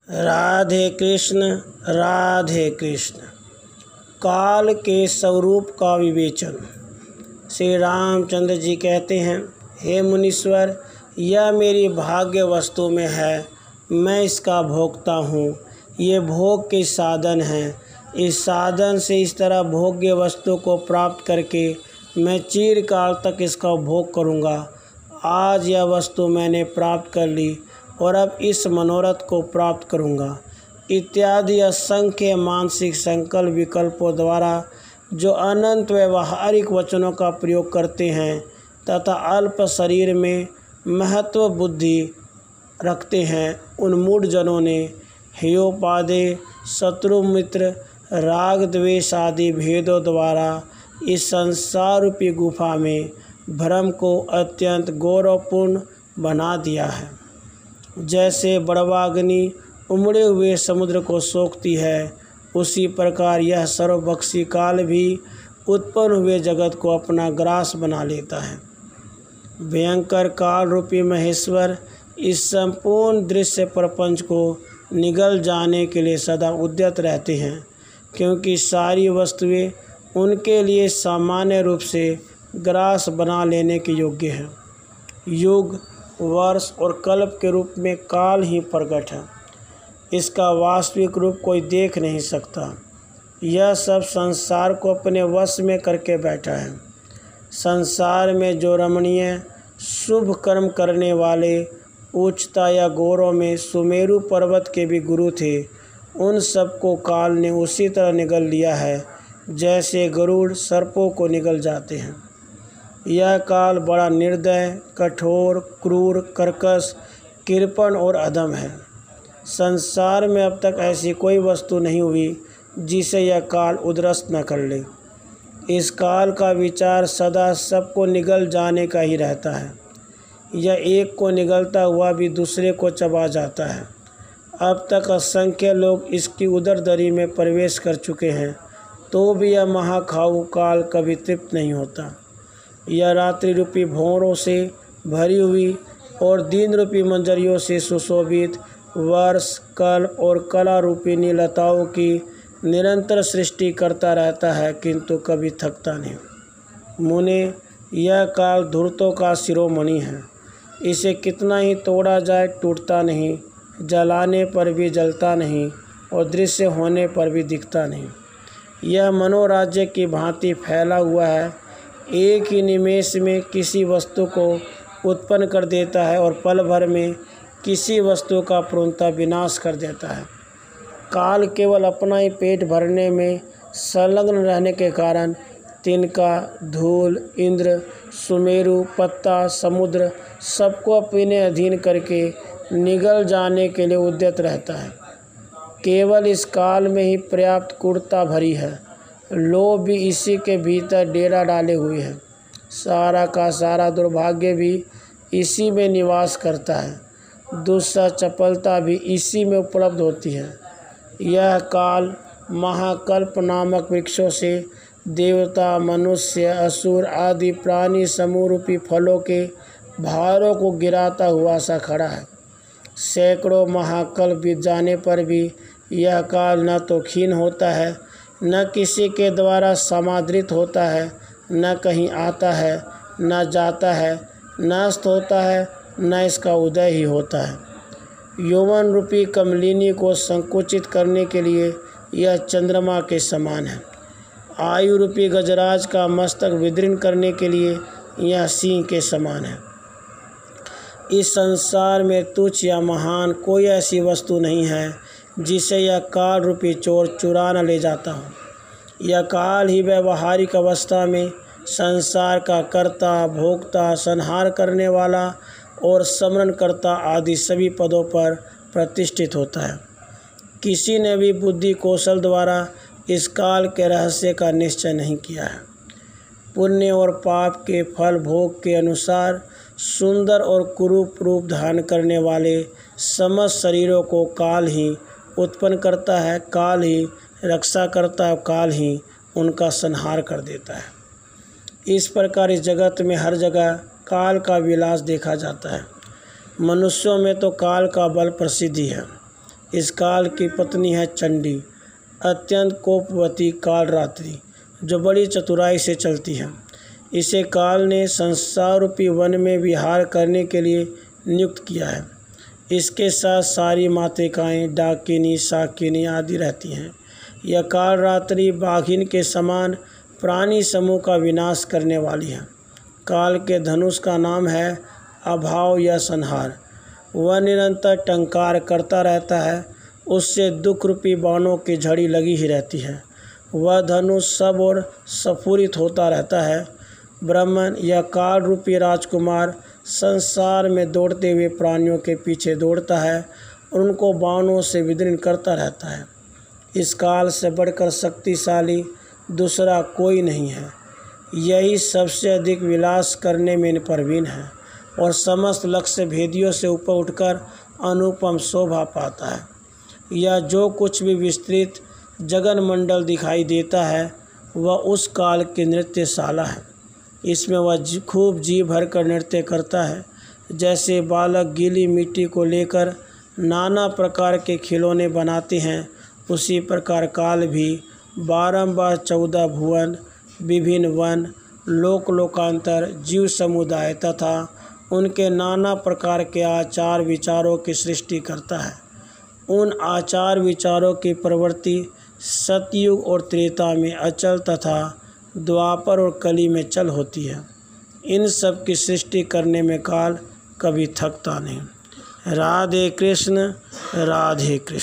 राधे कृष्ण राधे कृष्ण। काल के स्वरूप का विवेचन। श्री रामचंद्र जी कहते हैं, हे मुनीश्वर, यह मेरी भाग्य वस्तु में है, मैं इसका भोगता हूँ। ये भोग के साधन हैं। इस साधन से इस तरह भोग्य वस्तु को प्राप्त करके मैं चिरकाल तक इसका भोग करूँगा। आज यह वस्तु मैंने प्राप्त कर ली और अब इस मनोरथ को प्राप्त करूँगा इत्यादि असंख्य मानसिक संकल्प विकल्पों द्वारा जो अनंत व्यवहारिक वचनों का प्रयोग करते हैं तथा अल्प शरीर में महत्व बुद्धि रखते हैं, उन मूढ़ जनों ने हेयोपादेय शत्रु मित्र राग द्वेष आदि भेदों द्वारा इस संसार रूपी गुफा में भ्रम को अत्यंत गौरवपूर्ण बना दिया है। जैसे बड़वाग्नि उमड़े हुए समुद्र को सोखती है, उसी प्रकार यह सर्वभक्षी काल भी उत्पन्न हुए जगत को अपना ग्रास बना लेता है। भयंकर काल रूपी महेश्वर इस संपूर्ण दृश्य प्रपंच को निगल जाने के लिए सदा उद्यत रहते हैं, क्योंकि सारी वस्तुएं उनके लिए सामान्य रूप से ग्रास बना लेने के योग्य हैं। युग, वर्ष और कल्प के रूप में काल ही प्रकट है। इसका वास्तविक रूप कोई देख नहीं सकता। यह सब संसार को अपने वश में करके बैठा है। संसार में जो रमणीय शुभ कर्म करने वाले उच्चता या गौरव में सुमेरु पर्वत के भी गुरु थे, उन सबको काल ने उसी तरह निगल लिया है जैसे गरुड़ सर्पों को निगल जाते हैं। यह काल बड़ा निर्दय, कठोर, क्रूर, कर्कश, कृपण और अधम है। संसार में अब तक ऐसी कोई वस्तु नहीं हुई जिसे यह काल उद्ध्वस्त न कर ले। इस काल का विचार सदा सबको निगल जाने का ही रहता है। यह एक को निगलता हुआ भी दूसरे को चबा जाता है। अब तक असंख्य लोग इसकी उदरदरी में प्रवेश कर चुके हैं, तो भी यह महाखाऊ काल कभी तृप्त नहीं होता। यह रात्रि रूपी भंवरों से भरी हुई और दिन रूपी मंजरियों से सुशोभित वर्ष, कल्प और कला रूपी लताओं की निरंतर सृष्टि करता रहता है, किंतु कभी थकता नहीं। मुने, यह काल धूर्तों का शिरोमणि है। इसे कितना ही तोड़ा जाए टूटता नहीं, जलाने पर भी जलता नहीं और दृश्य होने पर भी दिखता नहीं। यह मनोराज्य की भांति फैला हुआ है, एक ही निमेष में किसी वस्तु को उत्पन्न कर देता है और पल भर में किसी वस्तु का पूर्णतः विनाश कर देता है। काल केवल अपना ही पेट भरने में संलग्न रहने के कारण तिनका, धूल, इंद्र, सुमेरु, पत्ता, समुद्र सबको अपने अधीन करके निगल जाने के लिए उद्यत रहता है। केवल इस काल में ही पर्याप्त क्रूरता भरी है। लोभ भी इसी के भीतर डेरा डाले हुए है। सारा का सारा दुर्भाग्य भी इसी में निवास करता है। दुस्सा चपलता भी इसी में उपलब्ध होती है। यह काल महाकल्प नामक वृक्षों से देवता, मनुष्य, असुर आदि प्राणी समूह रूपी फलों के भारों को गिराता हुआ सा खड़ा है। सैकड़ों महाकल्प बीत जाने पर भी यह काल न तो क्षीण होता है, न किसी के द्वारा समादृत होता है, न कहीं आता है, न जाता है, न अस्त होता है, न इसका उदय ही होता है। यौवन रूपी कमलिनी को संकुचित करने के लिए यह चंद्रमा के समान है। आयु रूपी गजराज का मस्तक विदीर्ण करने के लिए यह सिंह के समान है। इस संसार में तुच्छ या महान कोई ऐसी वस्तु नहीं है जिसे यह काल रूपी चोर चुरा न ले जाता हो। यह काल ही व्यवहारिक अवस्था में संसार का कर्ता, भोक्ता, संहार करने वाला और स्मरणकर्ता आदि सभी पदों पर प्रतिष्ठित होता है। किसी ने भी बुद्धि कौशल द्वारा इस काल के रहस्य का निश्चय नहीं किया है। पुण्य और पाप के फल भोग के अनुसार सुंदर और कुरूप रूप धारण करने वाले समस्त शरीरों को काल ही उत्पन्न करता है, काल ही रक्षा करता है, काल ही उनका संहार कर देता है। इस प्रकार इस जगत में हर जगह काल का विलास देखा जाता है। मनुष्यों में तो काल का बल प्रसिद्धि है। इस काल की पत्नी है चंडी, अत्यंत कोपवती कालरात्रि, जो बड़ी चतुराई से चलती है। इसे काल ने संसार रूपी वन में विहार करने के लिए नियुक्त किया है। इसके साथ सारी मातृकाएँ, डाकिनी, शाकिनी आदि रहती हैं। यह कालरात्रि बाघिन के समान प्राणी समूह का विनाश करने वाली है। काल के धनुष का नाम है अभाव या संहार। वह निरंतर टंकार करता रहता है, उससे दुख रूपी बाणों की झड़ी लगी ही रहती है। वह धनुष सब ओर स्फुरित होता रहता है। ब्राह्मण या काल रूपी राजकुमार संसार में दौड़ते हुए प्राणियों के पीछे दौड़ता है और उनको बाणों से विदीर्ण करता रहता है। इस काल से बढ़कर शक्तिशाली दूसरा कोई नहीं है। यही सबसे अधिक विलास करने में प्रवीण है और समस्त लक्ष्य भेदियों से ऊपर उठकर अनुपम शोभा पाता है। यह जो कुछ भी विस्तृत जगन मंडल दिखाई देता है वह उस काल की नृत्यशाला है। इसमें वह खूब जी भर कर नृत्य करता है। जैसे बालक गीली मिट्टी को लेकर नाना प्रकार के खिलौने बनाते हैं, उसी प्रकार काल भी बारंबार 14 भुवन, विभिन्न वन, लोक लोकांतर, जीव समुदाय तथा उनके नाना प्रकार के आचार विचारों की सृष्टि करता है। उन आचार विचारों की प्रवृत्ति सतयुग और त्रेता में अचल तथा द्वापर और कली में चल होती है। इन सब की सृष्टि करने में काल कभी थकता नहीं। राधे कृष्ण, राधे कृष्ण।